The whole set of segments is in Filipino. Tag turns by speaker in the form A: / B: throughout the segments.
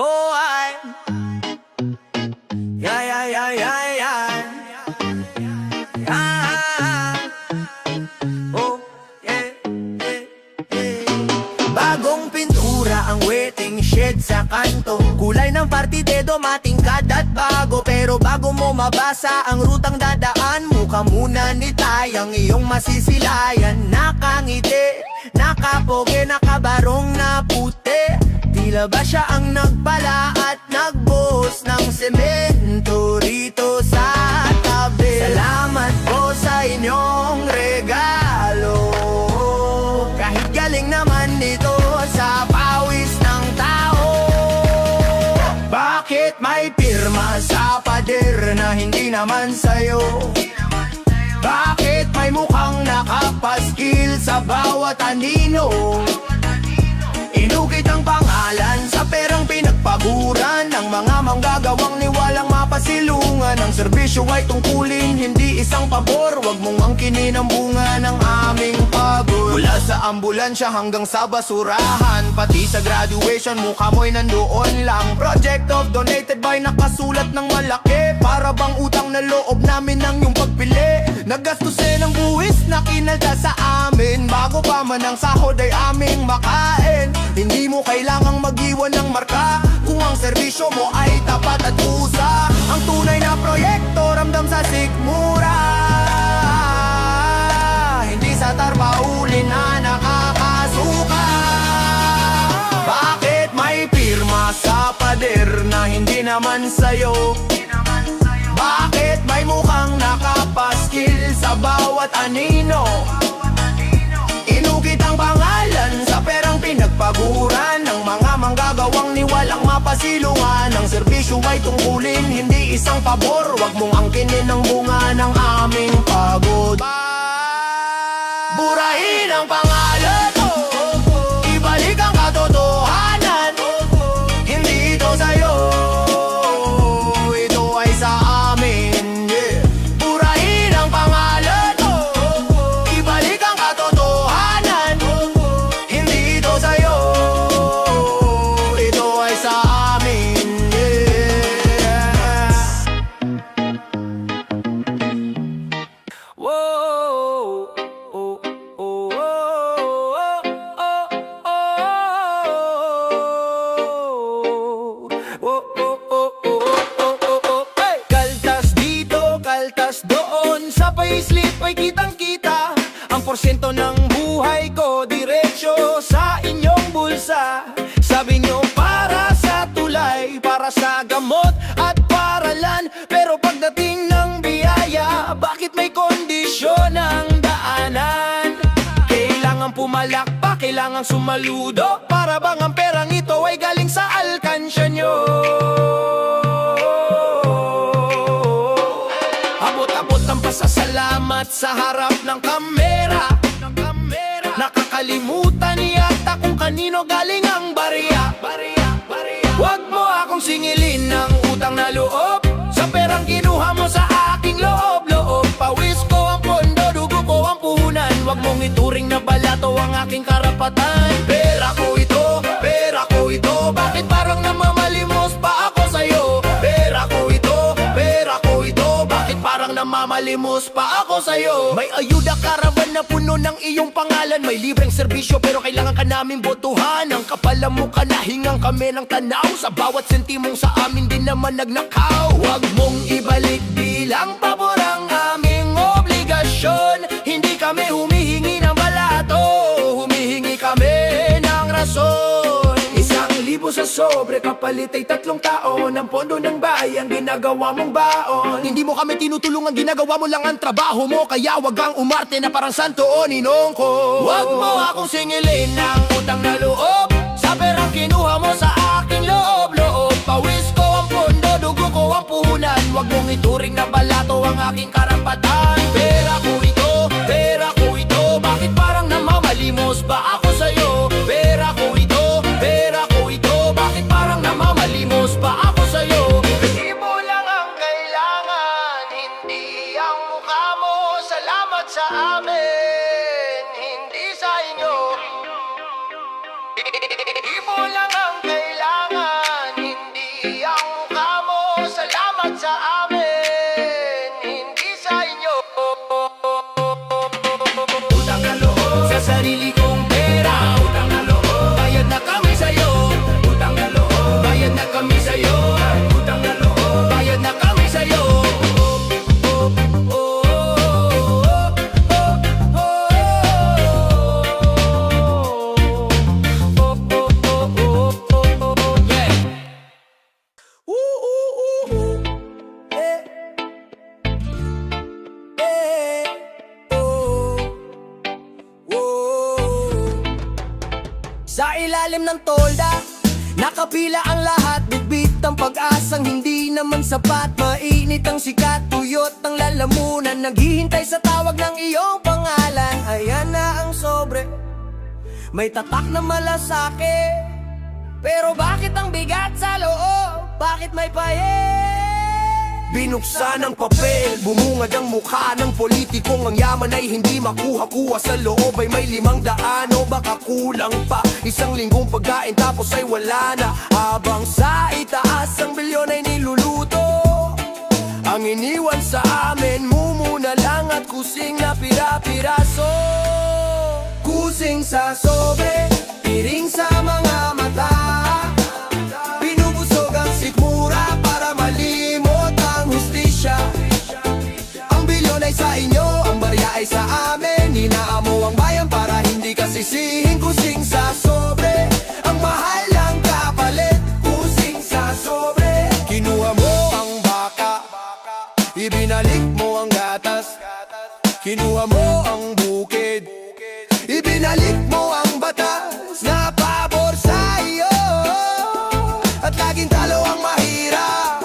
A: Oh, I. Yeah, yeah, yeah, yeah, yeah. Ah, oh, yeah, yeah, yeah. Bagong pintura ang waiting shed sa kanto. Kulay ng partidedo, matingkad at bago. Pero bago mo mabasa ang rutang dadaan, mukha muna nitay ang iyong masisilayan. Nakangiti, nakapoge, nakabarong na puti. Tila ba siya ang nagpala at nagbuhos ng semento rito sa tabi. Salamat po sa inyong regalo, kahit galing naman dito sa pawis ng tao. Bakit may pirma sa pader na hindi naman sa'yo? Bakit may mukhang nakapaskil sa bawat anino? Inukit ang pangalan sa perang pinagpaguran ng mga manggagawang niwalang mapasilungan. Ang serbisyo ay tungkulin, hindi isang pabor. Huwag mong angkinin ang bunga ng aming pagod. Mula sa ambulansya hanggang sa basurahan, pati sa graduation mukha mo'y nandoon lang. Project of donated by, nakasulat ng malaki. Para bang utang na loob namin ng iyong pagpili. Naggastusin ang buwis na kinalda sa amin, bago pa man ang sahod ay aming makain. Hindi mo kailangang mag-iwan ng marka kung ang serbisyo mo ay tapat at pusa. Ang tunay na proyekto ramdam sa sikmura, hindi sa tarpaulin na nakakasuka. Bakit may pirma sa pader na hindi naman sa'yo? Bakit may mukhang nakapaskil sa bawat anino? Inukit ang pangalan sa perang pinagpaguran ng mga manggagawang niwalang mapasilungan. Ang serbisyo ay tungkulin, hindi isang pabor. Huwag mong angkinin ang bunga ng aming pagod. Burahin ang pangalan, ibalik ang katotohanan. Hindi ito sa'yo, ito ay sa amin, yeah. Burahin ang pangalan, ibalik ang katotohanan. Hindi ito sa'yo, ito ay sa amin, yeah. Whoa, oh, oh, oh, oh, oh, oh. Hey! Kaltas dito, kaltas doon, sa payslip ay kitang-kita ang porsyento ng buhay ko, diretso sa inyong bulsa. Sabi nyo para sa tulay, para sa gamot at paralan. Pero pagdating ng biyaya, bakit may kondisyon ang daanan? Kailangan pumalakpak, kailangan sumaludo, para bang ang perang ito ay galing sa alkansya nyo. Abot-abot ang pasasalamat sa harap ng kamera. Nakakalimutan yata kung kanino galing ang barya. Huwag mo akong singilin ng utang na loob sa perang kinuha mo sa aking loob-loob. Pawis ko ang pondo, dugo ko ang puhunan. Huwag mong ituring na balato ang aking karapatan. Pera ko ito, bakit parang namamalimos pa ako sa'yo? Pera ko ito, bakit parang namamalimos pa ako sa'yo? May ayuda karavan na puno ng iyong pangalan. May libreng serbisyo pero kailangan ka namin botohan. Ang kapala mo ka, nahingang kami ng tanaw. Sa bawat sentimong sa amin din naman nagnakaw. Huwag mong ibalik bilang pabor ang aming obligasyon. Hindi kami humihingi ng balato, humihingi kami ng rason. 1,000 sa sobre, kapalit ay 3 taon. Ang pondo ng bayan, ginagawa mong baon. Hindi mo kami tinutulungan, ginagawa mo lang ang trabaho mo. Kaya wag kang umarte na parang santo o ninong ko. Wag mo akong singilin ng utang na loob sa perang kinuha mo sa aking loob-loob. Pawis ko ang pondo, dugo ko ang puhunan. Wag mong ituring na balato ang aking karapatan. Pera ko ito, bakit parang namamalimos ba ako sa'yo? Pera ko ito, bakit parang namamalimos pa ako sa'yo? Di mo lang ang kailangan, hindi ang mukha mo. Salamat sa amin, hindi sa inyo. Di mo lang ang kailangan. ilalim ng tolda. Nakapila ang lahat, bitbit ang pag-asang hindi naman sapat. Mainit ang sikat, tuyot ang lalamunan, naghihintay sa tawag ng iyong pangalan. Ayan na ang sobre, may tatak na malasake. Pero bakit ang bigat sa loob? Bakit may paye? Binuksan ang papel, bumungad ang mukha ng politikong ang yaman ay hindi makuha-kuha. Sa loob ay may 500 o baka kulang pa. Isang linggong pagkain tapos ay wala na. Habang sa itaas ang bilyon ay niluluto. Ang iniwan sa amin, mumuna lang at kusing na pira-piraso. Kusing sa sobre, piring sa mga mata. Binubusog ang sikmura para malimot ang hustisya. Ang bilyon ay sa inyo, ang barya ay sa amin. Hinaamo ang bayan para hindi ka sisihin. Kusing sa sobre, ang mahal ng kapalit. Kusing sa sobre, kinuha mo ang baka, ibinalik mo ang gatas. Kinuha mo ang bukid, ibinalik mo ang batas na pabor sa iyo. At laging talo ang mahirap,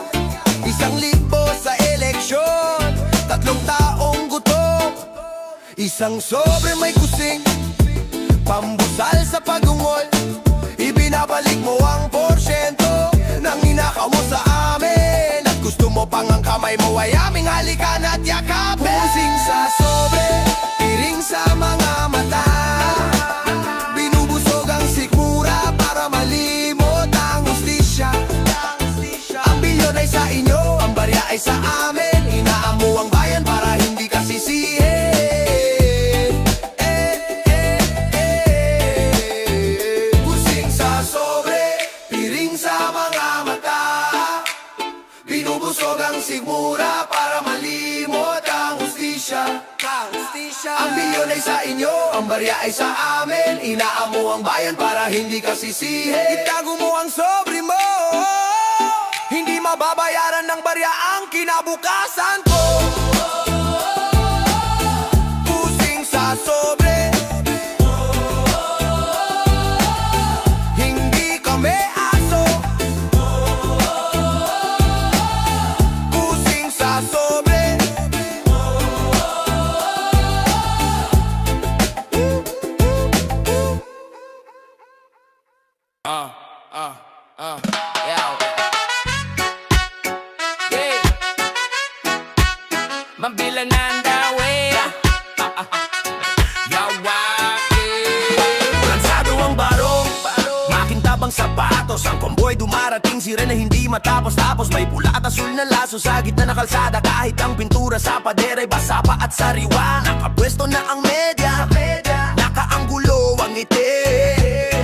A: 1,000 sa eleksyon, 3 taong gutom. Isang sobre may kusing, pambusal sa pagungol. Ibinabalik mo ang porsyento ng inakaw mo sa amin. At gusto mo pang ang kamay mo ay aming halikan at yakapin. Kusing sa sobre, piring sa mga mata. Binubusog ang sikmura para malimot ang hustisya. Ang bilyon ay sa inyo, ang barya ay sa amin. Inaamo ang bayan para hindi ka sisihin. Kusing sa sobre, piring sa mga mata. Binubusog ang sikmura para malimot ang hustisya. Ang bilyon ay sa inyo, ang barya ay sa amin. Inaamo ang bayan para hindi ka sisihin. Itago mo ang sobre mo, hindi mababayaran ng barya ang kinabukasan ko. Kusing sa sobre, hindi kami aso. Kusing sa sobre,
B: yeah. Mambilanan daw
A: lansado ang barong, makintabang sapatos. Ang komboy dumarating, sirena hindi matapos-tapos. May pula at asul na laso sa gitna ng kalsada. Kahit ang pintura sa pader ay basa pa at sariwa. Nakapwesto na ang media, nakaanggulo ang ngiti.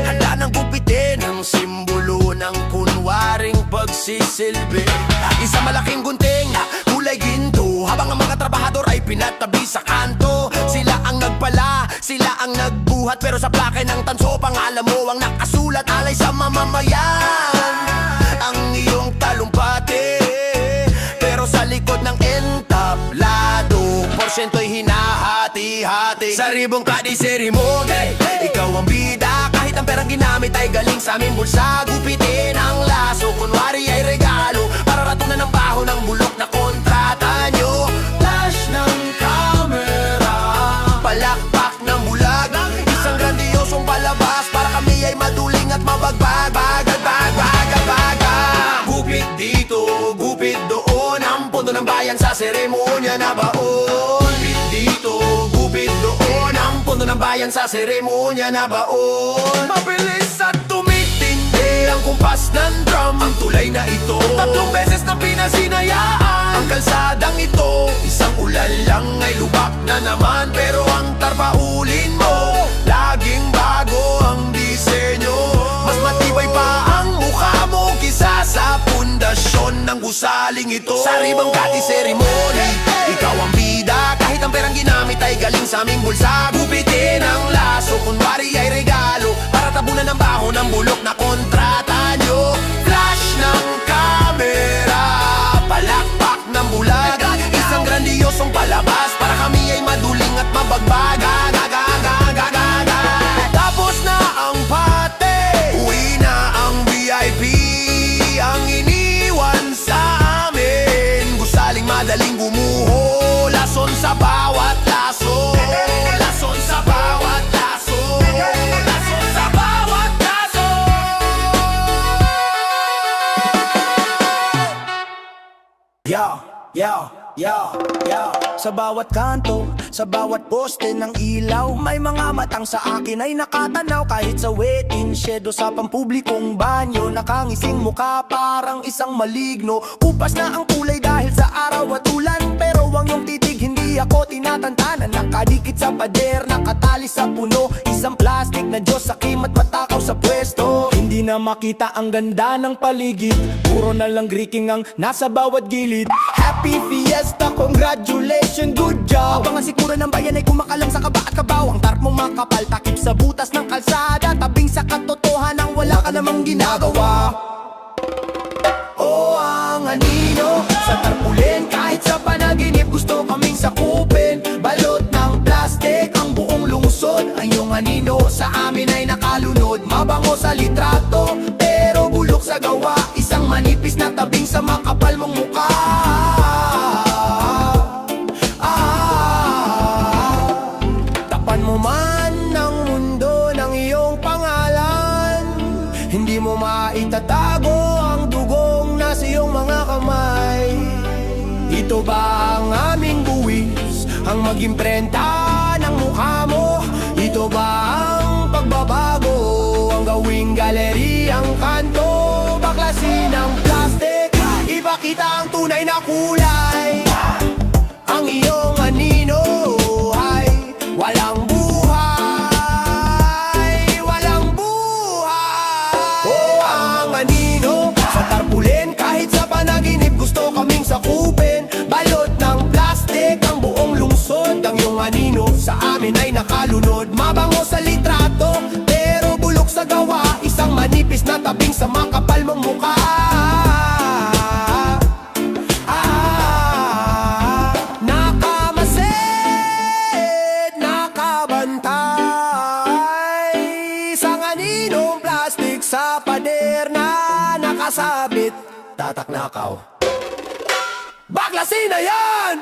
A: Handa ng gupitin ang simbolo ng kunwaring pagsisilbi. Isang malaking gunting na kulay ginto, habang ang mga trabahador ay pinatabi sa kanto. Sila ang nagpala, sila ang nagbuhat, pero sa plake ng tanso, pangalan mo ang nakasulat. Alay sa mamamayan ang iyong talumpati, pero sa likod ng entablado, porsyento'y hinahati-hati. Sa ribong kadi-seremony, ikaw ang bida. Kahit ang perang ginamit ay galing sa aming bulsa. Gupitin ang laso, kunwari ay regalo, para ratunan ng baho ng bulok na kontrata nyo. Flash ng camera, palakpak ng bulag, isang grandiosong palabas para kami ay maduling at mabagbag. Gupit dito, gupit doon, ang pondo ng bayan sa seremonya na baon. Gupit dito, gupit doon, ang pondo ng bayan sa seremonya na baon. Mabilis at tumitindi ang kumpas ng drum, ang tulay na ito 3 beses na pinasinayaan. Ang kalsadang ito, isang ulan lang ay lubak na naman. Pero ang tarpaulin mo, laging bago ang disenyo. Mas matibay pa ang mukha mo kisa sa pundasyon ng gusaling ito. Sa ribang kati-seremony, ikaw ang bida. Kahit ang perang ginamit ay galing sa aming bulsa. Gupitin ang laso, kunwari ay regalo, para tabunan ng baho ng bulok na kontrata nyo. Flash ng camera, palakpak ng bulag, isang grandiosong palabas para kami ay maduling at mabagbag. Tapos na ang pate, Sa bawat kanto, sa bawat poste ng ilaw, may mga matang sa akin ay nakatanaw. Kahit sa waiting shed o sa pampublikong banyo, nakangising mukha parang isang maligno. Kupas na ang kulay dahil sa araw at ulan, pero ang iyong titig hindi ako tinatantanan. Nakadikit sa pader, nakatali sa puno, isang plastic na Diyos sa kimat matakaw sa pwesto. Hindi na makita ang ganda ng paligid, puro na lang greeting ang nasa bawat gilid. Happy Fiesta, congratulations, good job. Habang ang sikura ng bayan ay kumakalam sa kaba at kabaw, ang tarp mong makapal, takip sa butas ng kalsada, tabing sa katotohanan, wala ka namang ginagawa. Oh, ang anino sa tarpulin, kahit sa panaginip gusto kaming sakupin. Balot ng plastic ang buong lungsod, ang iyong anino sa amin ay nakalunod. Mabango sa litrato, pero bulok sa gawa, isang manipis na tabing sa makapal mong mukha. Tapan mo man ng mundo ng iyong pangalan, hindi mo maitatago ang dugong nasa iyong mga kamay. Ito ba ang aming buwis, ang maging prenta ng mukha mo? Ito ba ang pagbabago, ang gawing galeriyang kanto? Baklasin ang plastic, ipakita ang tunay na kulay. Ang iyong anino ay walang buhay, walang buhay. Oh, ang anino sa tarpulin, kahit sa panaginip gusto kaming sakupin. Balot ng plastic ang buong lungsod, ang iyong anino sa amin ay nakalunod. Mabango sa litrato, pero bulok sa gawa, isang manipis na tabing sa makapal mong mukha. Nakamasid, nakabantay, isang aninong plastic sa pader na nakasabit. Tatak nakaw, baklasin na yan!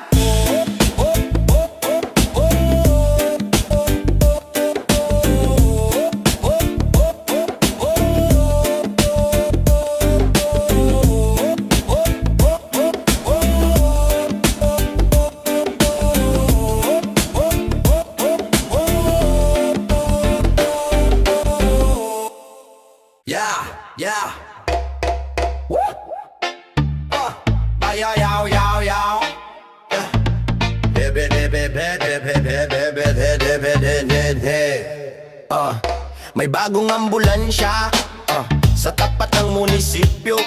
A: Yeah. Woo! Yaw. May bagong ambulansya sa tapat ng munisipyo.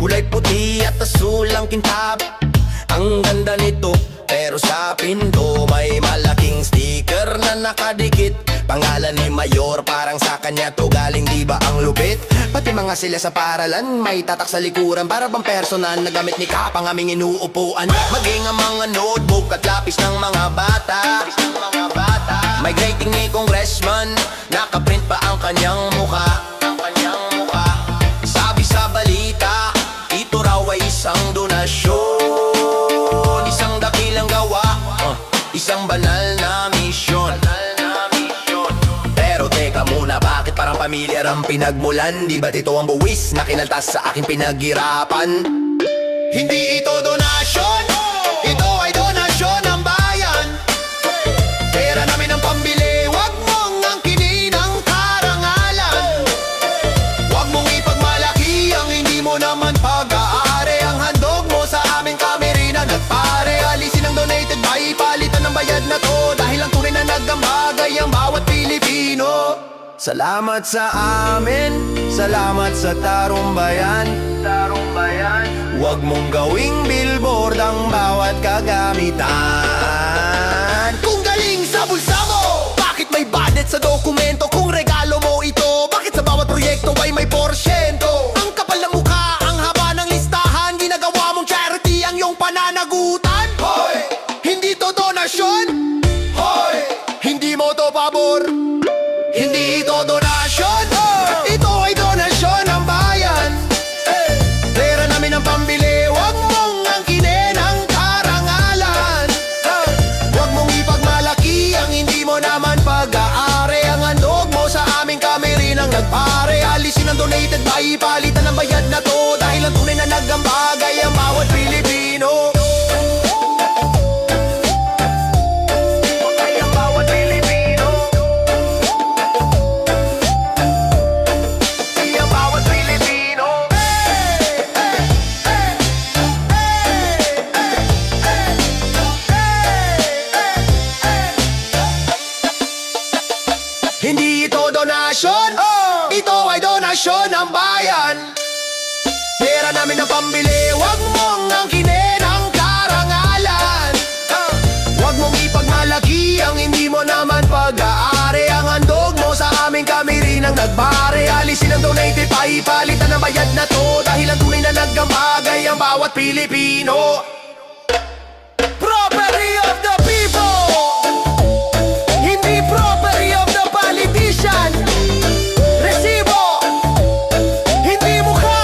A: Kulay puti at asul ang kintab, ang ganda nito, pero sa pinto may malaking sticker na nakadikit. Pangalan ni Mayor, parang sa kanya to galing, di ba ang lupit? Pati mga sila sa paralan, may tatak sa likuran, para bang personal na gamit ni Kap ang aming inuupuan. Maging ang mga notebook at lapis ng mga bata, may grading ni Congressman, nakaprint pa ang kanyang mukha. Sabi sa balita, ito raw ay isang donasyon, isang dakilang gawa, isang banal na misyon. Pero teka muna, bakit parang pamilyar ang pinagmulan? Di ba't ito ang buwis na kinaltas sa aking pinaghirapan? Hindi ito donasyon, ito ay donasyon ng bayan. Pera namin ang pambili, wag mong angkinin ang karangalan. Wag mong ipagmalaki ang hindi mo naman pag-aari. Ang handog mo sa aming kami rin ang nagpare. Alisin ang donated by palitan ng bayad na to, dahil ang tunay na nagambagay ang bawat Pilipino. Salamat sa amin, salamat sa Tarumbayan. Huwag mong gawing billboard ang bawat kagamitan. Kung galing sa bulsa mo, bakit may budget sa dokumento? Kung regalo mo ito, bakit sa bawat proyekto ay may porsyento? Ang kapal ng mukha, ang haba ng listahan, ginagawa mong charity ang iyong pananagutan. Hoy! Hindi to donasyon. Hoy! Hindi mo to pabor. Hindi ito donasyon, ito ay donasyon ng bayan. Pera namin ang pambili, wag mong angkinin ang karangalan. Wag mong ipagmalaki ang hindi mo naman pag-aari. Ang handog mo sa aming kami rin ang nagpare. Alisin ang donated by palitan ng bayad na to, dahil ang tunay na nagambagay ang bawat Pilipino. nagbare, alisin ang donate, paipalitan ang bayad na to. Dahil ang tunay na nagkamagay ang bawat Pilipino. Property of the people, hindi property of the politician. Resibo, hindi mukha.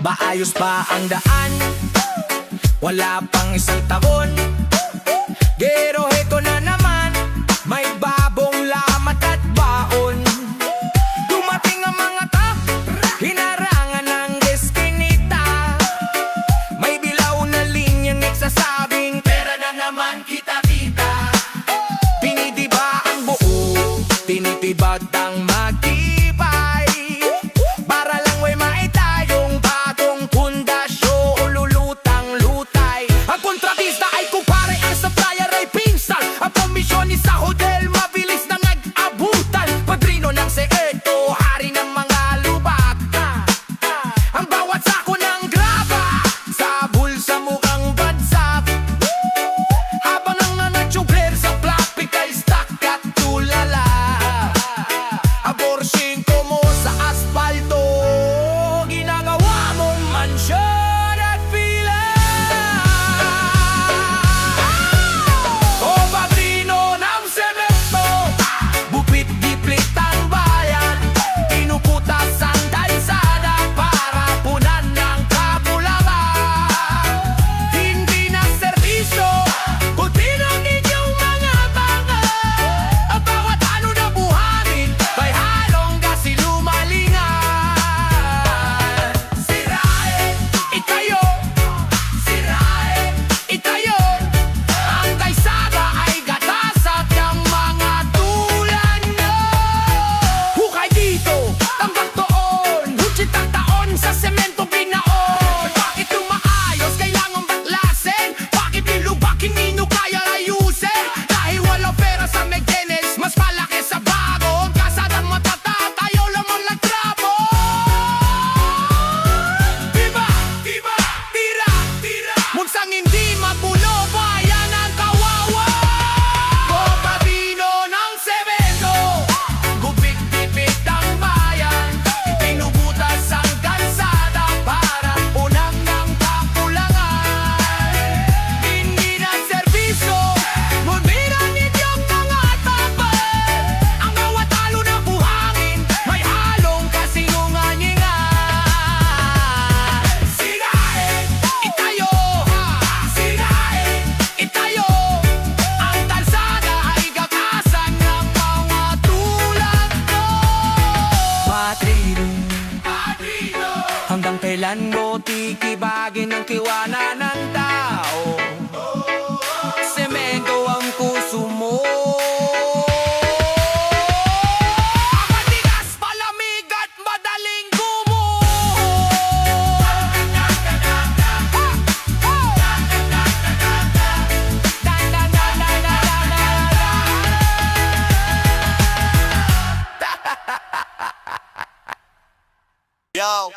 B: Maayos pa ang daan, wala pang isang taon. Gero heto na naman, may babong lamat at baon. Dumating ang mga tap, hinarangan ng deskinita. May bilaw na linyang nagsasabing pera na naman kita-kita. Tinidiba ang buo, tinitibag ang magtibay. Para lang may maitayong bagong pundasyo o lulutang-lutay. Ang kontratista ay kumpare, ang supplier ay pinsan. Ang komisyon ni sa hotel mabilis na nag-abutan. Padrino ng sekreto, hari ng mga lubak. Ang bawat sako ng graba sa bulsa mukhang bansak. Habang ang natsugler sa plastic ay stuck at tulala. Aborsin ko mo sa asfalto, ginagawa mong mansyon at pila. O padrino ng semento, bupit-diplit ang bayan. Pinuputas ang kalsada para punan ng kapulangan. Hindi na serbisyo, kundi ng inyong mga banga. Ang bawat ano na buhangin, may halong kasilumalingan. Sirain, itayo, sirain, itayo. Ang kalsada ay gatasat ng mga tulad nyo. Hukay dito, tambak doon, hutsit ang taon sa semento binaon. Bakit tumaayos, kailangan baklasin? Bakit nilubak, hindi nyo kaya ayusin? Dahil walang pera sa maintenance, mas malaki sa bago. Ang kasada matatatayo lamang lang trabo. Diba, diba, tira, tira. Munsang hindi mapuno, bayan ang kawawa. O padrino ng semento, gupit-dipit ang bayan. Pinubutas ang kalsada para unang ng kapulangan. Hindi na serbisyo, mumira ninyong mga tapal. Ang bawat halo na buhangin, may halong kasinungalingan. Sirain, itayo, sirain, itayo. Ang kalsada ay gagasan ng mga tulad ko. Padrino, padrino, hanggang kailan mo titibagin ang kiwana ng tao? Semento ang puso mo. Ang matigas, malamig at madaling gumuho.
A: Yo.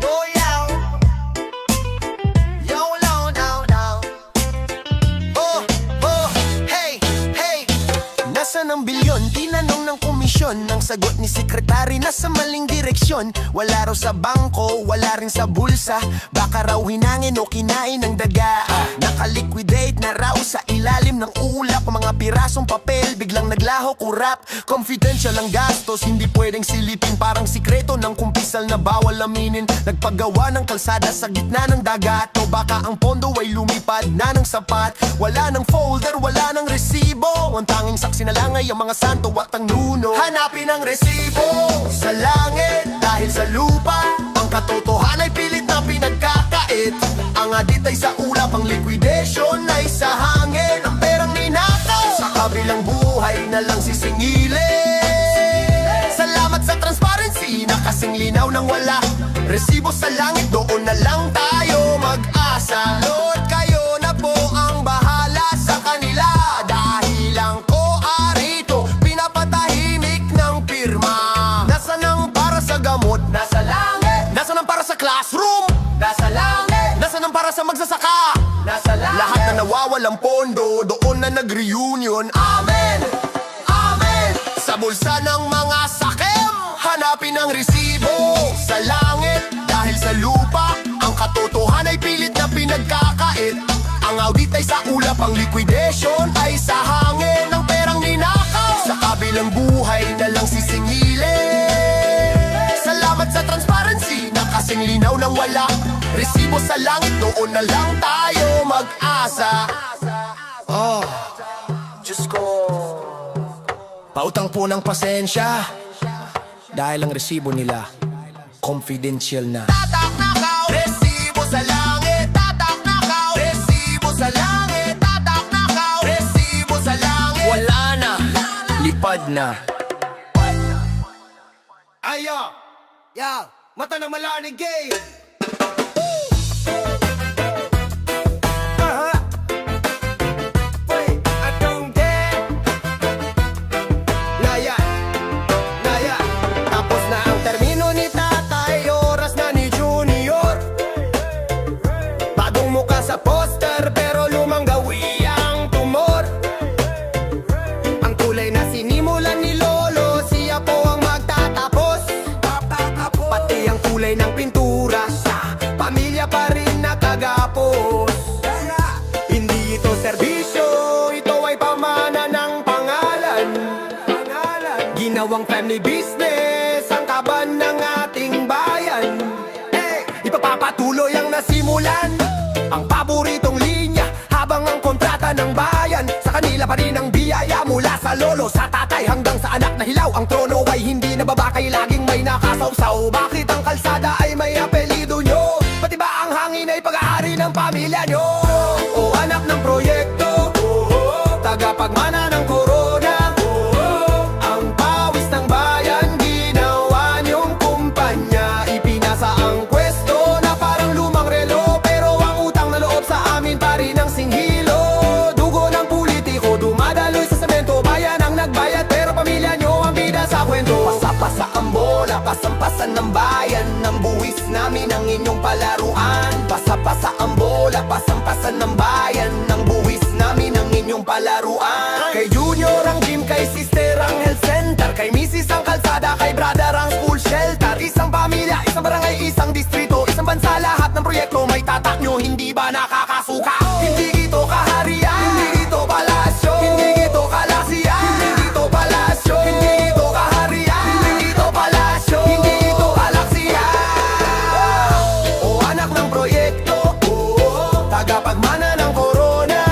A: No, yo. Yo, no, no, no. Oh, oh, hey, hey. Nasaan ang bilyon? Tinanong ng komisyon. Ang sagot ni sekretary, nasa maling direksyon. Wala raw sa bangko, wala rin sa bulsa. Baka raw hinangin o kinain ng daga. Nakaliquidate na raw sa ilalim ng ulap. Mga pirasong papel, biglang naglaho, kurap. Confidential ang gastos, hindi pwedeng silipin. Parang sikreto ng kumpisal na bawal aminin. Nagpagawa ng kalsada sa gitna ng dagat. O baka ang pondo ay lumipad na ng sapat. Wala ng folder, wala ng resibo. Ang tanging saksi na lang ay ang mga santo at ang nuno. Hanapin ang resibo sa langit dahil sa lupa. Ang katotohanan ay pilit na pinagkakait. Ang adit ay sa ulap, ang liquidation ay sa hangin. Ang perang ninakaw sa kabilang buhay na lang sisingilin. na kasing linaw ng wala resibo sa langit, doon na lang tayo mag-asa. Lord, kayo na po ang bahala sa kanila. Dahil lang ko arito, pinapatahimik ng pirma. Nasaan ang para sa gamot? Nasa langit. Nasaan ang para sa classroom? Nasa langit. Nasaan ang para sa magsasaka? Nasa langit. Lahat na nawawalang pondo, doon na nag-reunion. Amen! Amen! Sa bulsa ng mga sakim, hanapin ang resibo sa langit. Dahil sa lupa, ang katotohanan ay pilit na pinagkakait. Ang audit ay sa ulap, ang liquidation ay sa hangin. Ang perang ninakaw, sa kabilang buhay na lang sisingilin. Salamat sa transparency, na kasing linaw ng wala resibo sa langit, doon na lang tayo mag-asa. Oh, Diyos ko, pautang po ng pasensya dahil ang resibo nila confidential na. Tatak nakaw, resibo sa langit. Tatak nakaw, resibo sa langit. Tatak nakaw, resibo sa langit. Wala na, lipad na. Ayo, ya, mata na malanig game. Sa poster pero lumang gawi ang tumor. Ang kulay na sinimulan ni Lolo, siya po ang magtatapos. Pati ang kulay ng pintura, sa pamilya pa rin nakagapos. Hindi ito serbisyo, ito ay pamana ng pangalan. Ginawang family business, ang kaban ng ating bayan. Ipapapatuloy ang nasimulan, ang paboritong linya, habang ang kontrata ng bayan sa kanila pa rin ang biyaya mula sa lolo, sa tatay hanggang sa anak na hilaw. Ang trono ay hindi nababakay, laging may nakasawsaw. Bakit ang kalsada ay may apelido nyo? Pati ba ang hangin ay pag-aari ng pamilya nyo? O anak ng proyekto, tagapagmana ng korona, ang pawis ng bayan, ginawa nyong kumpanya. Ipinasa ang pwesto na parang lumang relo, pero ang utang na loob sa amin pa rin ang singhilo. Dugo ng politiko, dumadaloy sa semento. Bayan ang nagbayad, pero pamilya nyo ang bida sa kwento. Pasa-pasa ang bola, pasampasan ng bayan. Ang buwis namin ang inyong palaruan. Pasa-pasa ang bola, pasampasan ng bayan. Ang buwis namin ang inyong palaruan. Kay Junior ang gym, kay Sister ang health center, kay Mrs. ang kalsada, kay Brother ang school shelter. Isang pamilya, isang barangay, isang distrito, isang bansa, lahat ng proyekto may tatak nyo. Hindi ba nakakasuka? Hindi ito kaharian, hindi ito palasyo, hindi ito kalasiyan, hindi ito palasyo, hindi ito kaharian, hindi ito palasyo, hindi ito kalasiyan. O anak ng proyekto, tagapagmana ng korona,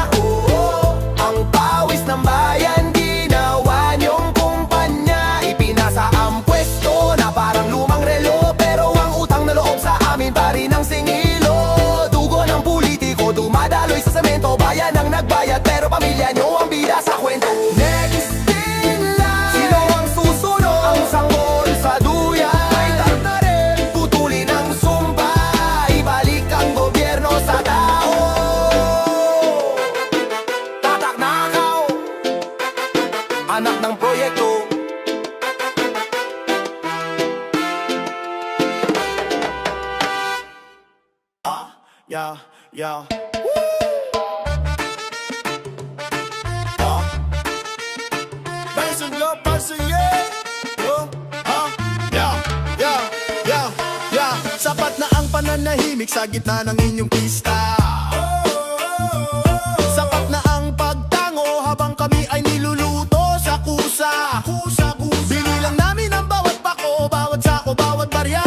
A: ang pawis ng bayan, ginawa nyong kumpanya. Ipinasa ang pwesto na parang lumang relo, pero ang utang na loob sa amin pa rin ang singilo. Dugo ng politiko, dumadaloy sa semento. Bayan ang nagbayad, pero pamilya nyo ang bida sa kwento. Next in line, sino ang susunod? Ang sanggol sa duyan, may tag na rin. Putulin ang sumpa, ibalik ang gobyerno sa tao. Tatak nakaw, anak ng proyekto. Yeah, yeah. Person go, person yeah. Yeah, yeah, yeah, yeah. Sapat na ang pananahimik sa gitna ng inyong pista. Sapat na ang pagtango habang kami ay niluluto sa kusa. Binilang namin ang bawat pako, bawat sako, bawat barya.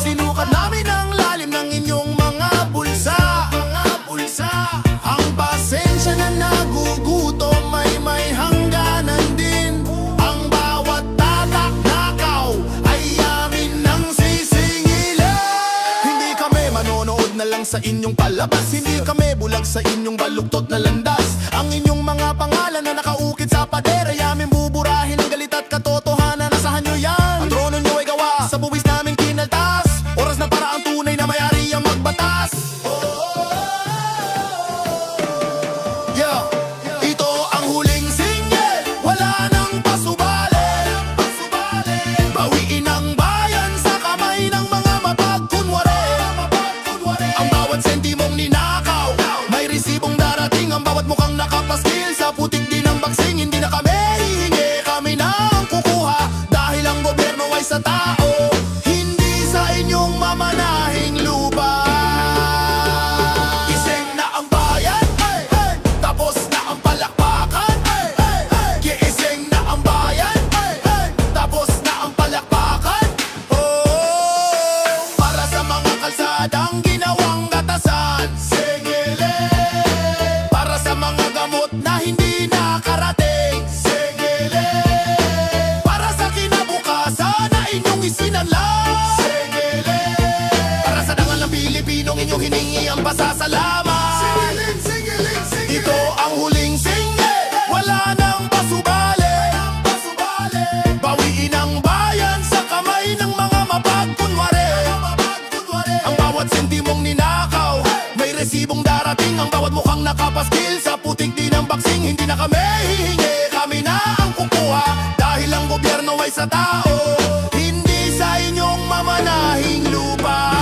A: Sinukat namin ang lalim ng inyong mga bulsa. Ang pasensya na nagugutom ay may hangganan din. Ang bawat tatak nakaw ay amin ng sisingilan. Hindi kami manonood na lang sa inyong palabas, hindi kami bulag sa inyong baluktot na landas. Ang inyong mga pangalan na nakaukit sa pader ay amin buburahin ang galit at katotohanan. Nasahan nyo yan? sa tao, hindi sa inyong mamanahing lupa. Gising na ang bayan, tapos na ang palakpakan. Gising na ang bayan, tapos na ang palakpakan. Oh, para sa mga kalsadang ginawang gatasan, singilin. Para sa mga gamot na hindi nakarating, singilin. Para sa kinabukasan na inyong isinanlang, singilin. Para sa dangal ng Pilipinong inyong hiningi ang pasasalamat, singilin, singilin, singilin. Ito ang huling singgil, wala nang pasubali. Bawiin ang bayan sa kamay ng mga mapagkunwari. Ang bawat sentimong ninakaw, may resibong darating. Ang bawat mukhang nakapaskil sa putik din ng baksing. Hindi na kami hihingi, kami na ang kukuha. Dahil ang gobyerno ay sa tao, hindi sa inyong mamanahing lupa.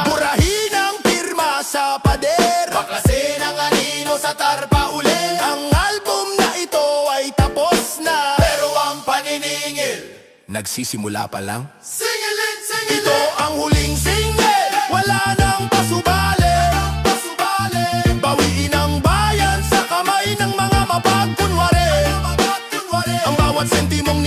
A: Burahin ang pirma sa pader, baklasin ang anino sa tarpa uli. Ang album na ito ay tapos na, pero ang paniningil nagsisimula pa lang. Singilin, singilin. Ito ang huling single, wala nang pasubali. Bawiin ang bayan sa kamay ng mga mapagkunwari. Ang bawat sentimong